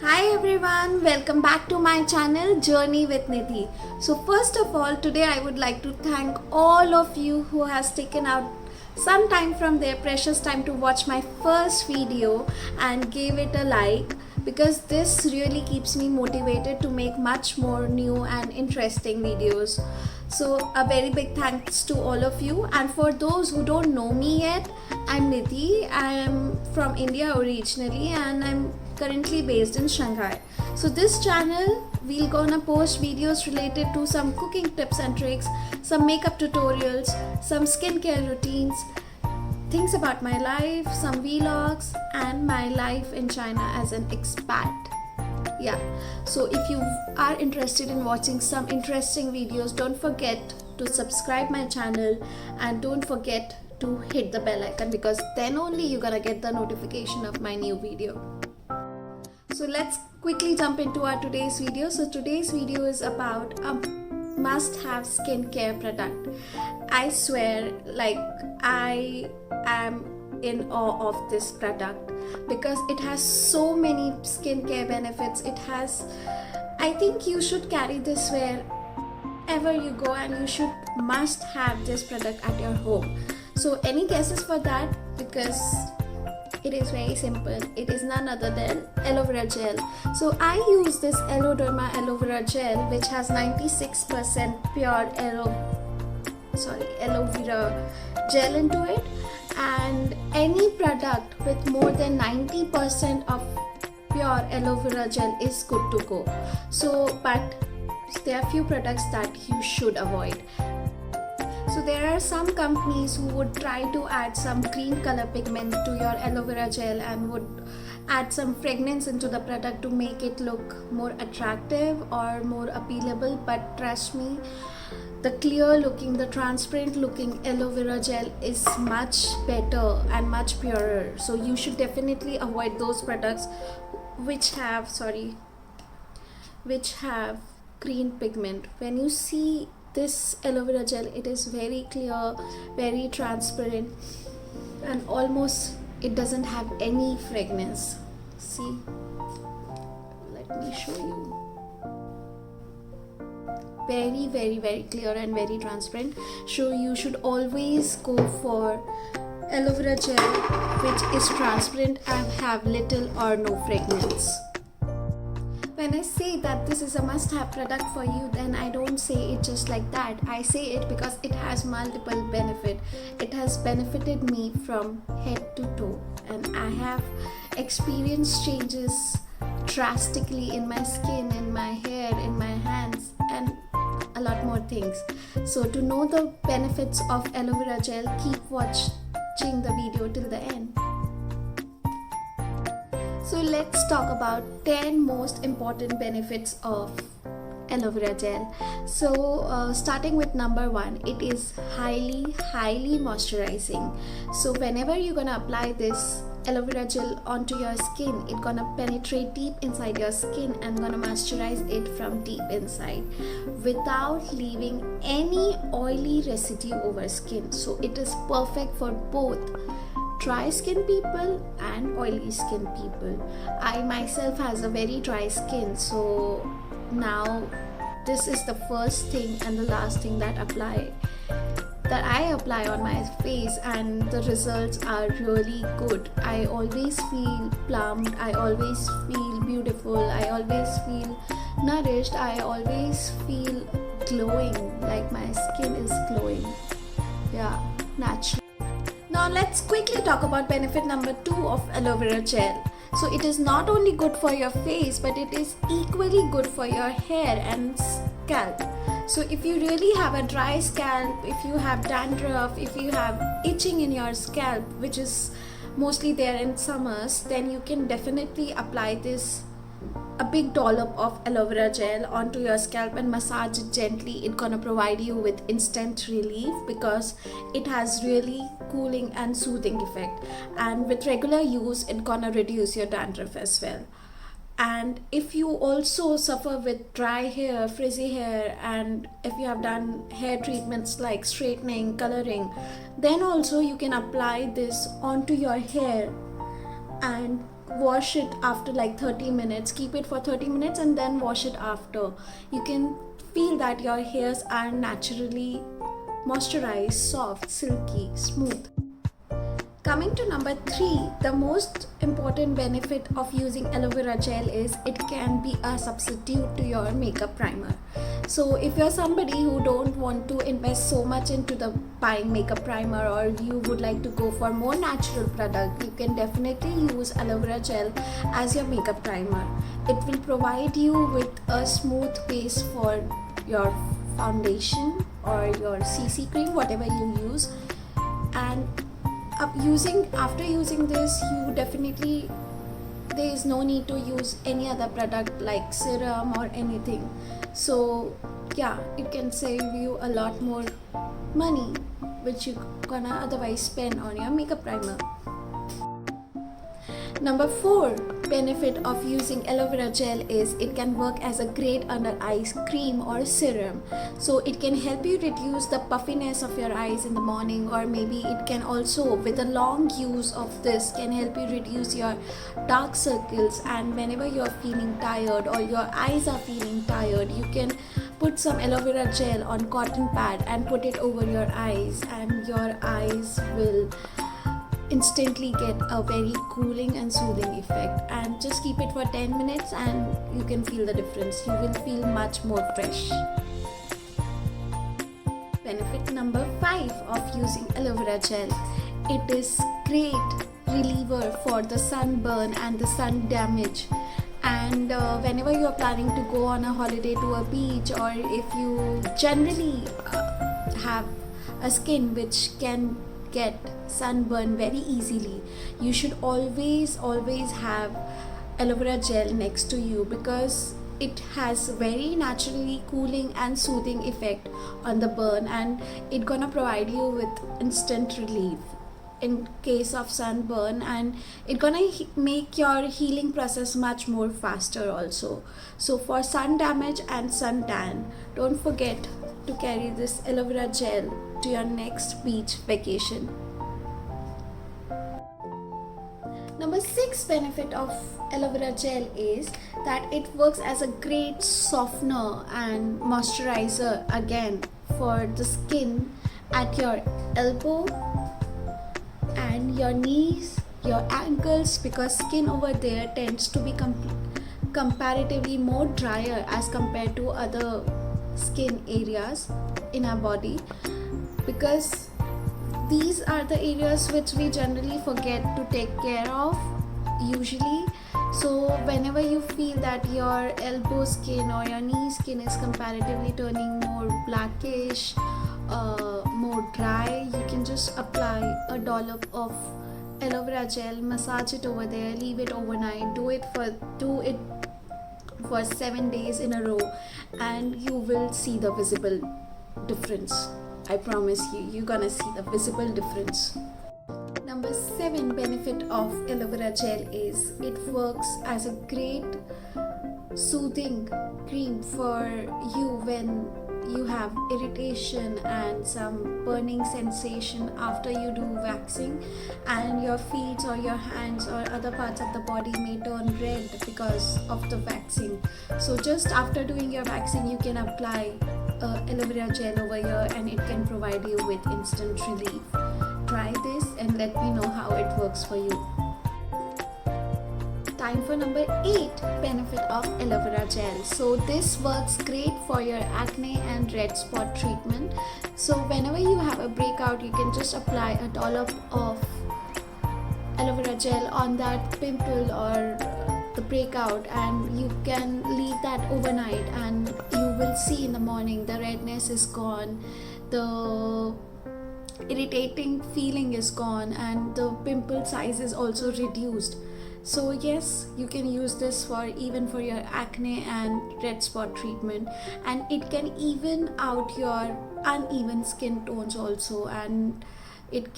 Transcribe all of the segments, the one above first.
Hi everyone, welcome back to my channel Journey with Nidhi. So first of all, today I would like to thank all of you who has taken out some time from their precious time to watch my first video and gave it a like, because this really keeps me motivated to make much more new and interesting videos. So a very big thanks to all of you, and for those who don't know me yet, I'm Nidhi. I am from India originally and I'm currently based in Shanghai. So this channel we're gonna post videos related to some cooking tips and tricks, some makeup tutorials, some skincare routines, things about my life, some vlogs, and my life in China as an expat. Yeah, so if you are interested in watching some interesting videos, don't forget to subscribe my channel and don't forget to hit the bell icon, because then only you're gonna get the notification of my new video. So let's quickly jump into our today's video. So today's video is about a must-have skincare product. I swear, like, I am in awe of this product because it has so many skincare benefits. I think you should carry this wherever you go, and you must have this product at your home. So any guesses for that? Because it is very simple. It is none other than aloe vera gel. So I use this Aloderma aloe vera gel, which has 96% pure aloe vera gel into it, and any product with more than 90% of pure aloe vera gel is good to go. So but there are few products that you should avoid. So there are some companies who would try to add some green color pigment to your aloe vera gel and would add some fragrance into the product to make it look more attractive or more appealable. But trust me, the clear looking, the transparent looking aloe vera gel is much better and much purer. So you should definitely avoid those products which have green pigment. When you see this aloe vera gel, it is very clear, very transparent, and almost it doesn't have any fragrance. See, let me show you. Very, very, very clear and very transparent. So you should always go for aloe vera gel which is transparent and have little or no fragrance. When I say that this is a must-have product for you, then I don't say it just like that. I say it because it has multiple benefits. It has benefited me from head to toe, and I have experienced changes drastically in my skin, in my hair, in my hands, and a lot more things. So to know the benefits of aloe vera gel, keep watching the video till the end. So let's talk about 10 most important benefits of aloe vera gel. So starting with number 1, it is highly moisturizing. So whenever you're gonna apply this aloe vera gel onto your skin, it's gonna penetrate deep inside your skin and gonna moisturize it from deep inside without leaving any oily residue over skin. So it is perfect for both dry skin people and oily skin people. I myself has a very dry skin, so now this is the first thing and the last thing that I apply on my face, and the results are really good. I always feel plumped, I always feel beautiful, I always feel nourished, I always feel glowing, like my skin is glowing. Yeah, naturally. Now let's quickly talk about benefit number 2 of aloe vera gel. So it is not only good for your face, but it is equally good for your hair and scalp. So if you really have a dry scalp, if you have dandruff, if you have itching in your scalp, which is mostly there in summers, then you can definitely apply a big dollop of aloe vera gel onto your scalp and massage it gently. It's gonna provide you with instant relief because it has really cooling and soothing effect, and with regular use it's gonna reduce your dandruff as well. And if you also suffer with dry hair, frizzy hair, and if you have done hair treatments like straightening, coloring, then also you can apply this onto your hair and wash it after like 30 minutes. Keep it for 30 minutes and then wash it after. You can feel that your hairs are naturally moisturized, soft, silky, smooth. Coming to number 3, the most important benefit of using aloe vera gel is it can be a substitute to your makeup primer. So if you're somebody who don't want to invest so much into the buying makeup primer, or you would like to go for more natural product, you can definitely use aloe vera gel as your makeup primer. It will provide you with a smooth base for your foundation or your CC cream, whatever you use. And after using this, you definitely, there is no need to use any other product like serum or anything. So yeah, it can save you a lot more money which you gonna otherwise spend on your makeup primer. Number 4 benefit of using aloe vera gel is it can work as a great under eyes cream or serum. So it can help you reduce the puffiness of your eyes in the morning, or maybe it can also, with a long use of this, can help you reduce your dark circles. And whenever you're feeling tired or your eyes are feeling tired, you can put some aloe vera gel on cotton pad and put it over your eyes, and your eyes will instantly get a very cooling and soothing effect. And just keep it for 10 minutes and you can feel the difference. You will feel much more fresh. Benefit number 5 of using aloe vera gel, it is great reliever for the sunburn and the sun damage. And whenever you are planning to go on a holiday to a beach, or if you generally have a skin which can get sunburn very easily, you should always have aloe vera gel next to you, because it has very naturally cooling and soothing effect on the burn, and it gonna provide you with instant relief in case of sunburn, and it gonna make your healing process much more faster also. So for sun damage and sun tan, don't forget to carry this aloe vera gel to your next beach vacation. Number 6 benefit of aloe vera gel is that it works as a great softener and moisturizer again for the skin at your elbow and your knees, your ankles, because skin over there tends to be comparatively more drier as compared to other skin areas in our body, because these are the areas which we generally forget to take care of usually. So whenever you feel that your elbow skin or your knee skin is comparatively turning more blackish, more dry, you can just apply a dollop of aloe vera gel, massage it over there, leave it overnight, do it for 7 days in a row, and you will see the visible difference. I promise you, you're gonna see the visible difference. Number 7 benefit of aloe vera gel is it works as a great soothing cream for you when you have irritation and some burning sensation after you do waxing, and your feet or your hands or other parts of the body may turn red because of the waxing. So just after doing your waxing, you can apply aloe vera gel over here, and it can provide you with instant relief. Try this and let me know how it works for you. Time for number 8 benefit of aloe vera gel. So this works great for your acne and red spot treatment. So whenever you have a breakout, you can just apply a dollop of aloe vera gel on that pimple or the breakout, and you can leave that overnight, and you will see in the morning the redness is gone, the irritating feeling is gone, and the pimple size is also reduced. So yes, you can use this for even for your acne and red spot treatment, and it can even out your uneven skin tones also, and it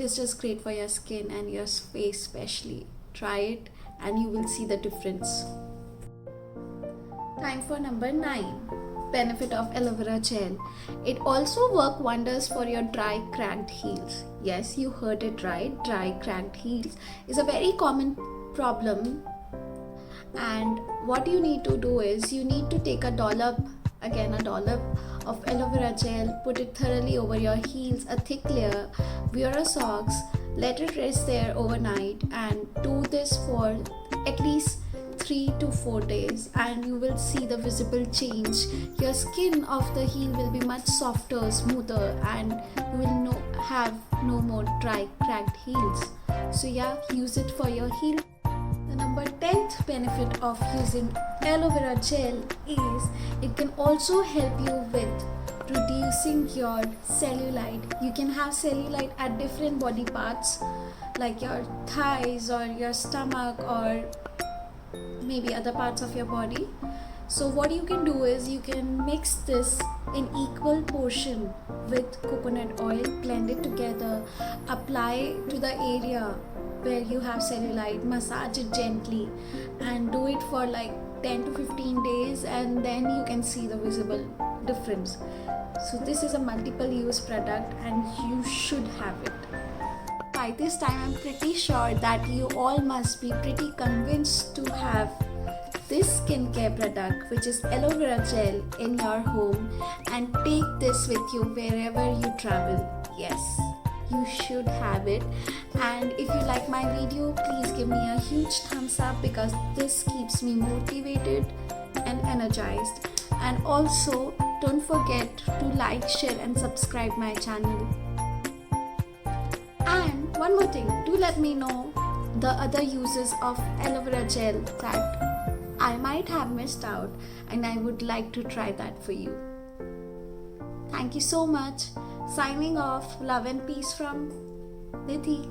is just great for your skin and your face especially. Try it and you will see the difference. Time for number 9. benefit of aloe vera gel. It also works wonders for your dry, cracked heels. Yes, you heard it right. Dry, cracked heels is a very common problem. And what you need to do is you need to take a dollop of aloe vera gel, put it thoroughly over your heels, a thick layer, wear a socks, let it rest there overnight, and do this for at least 3 to 4 days, and you will see the visible change. Your skin of the heel will be much softer, smoother, and you will have no more dry, cracked heels. So yeah, use it for your heel. The number 10th benefit of using aloe vera gel is it can also help you with reducing your cellulite. You can have cellulite at different body parts like your thighs or your stomach or maybe other parts of your body. So what you can do is you can mix this in equal portion with coconut oil, blend it together, apply to the area where you have cellulite, massage it gently, and do it for like 10 to 15 days, and then you can see the visible difference. So this is a multiple use product and you should have it. By this time I'm pretty sure that you all must be pretty convinced to have this skincare product, which is aloe vera gel, in your home, and take this with you wherever you travel. Yes, you should have it. And if you like my video, please give me a huge thumbs up because this keeps me motivated and energized. And also don't forget to like, share and subscribe my channel. And one more thing, do let me know the other uses of aloe vera gel that I might have missed out, and I would like to try that for you. Thank you so much. Signing off. Love and peace from Nidhi.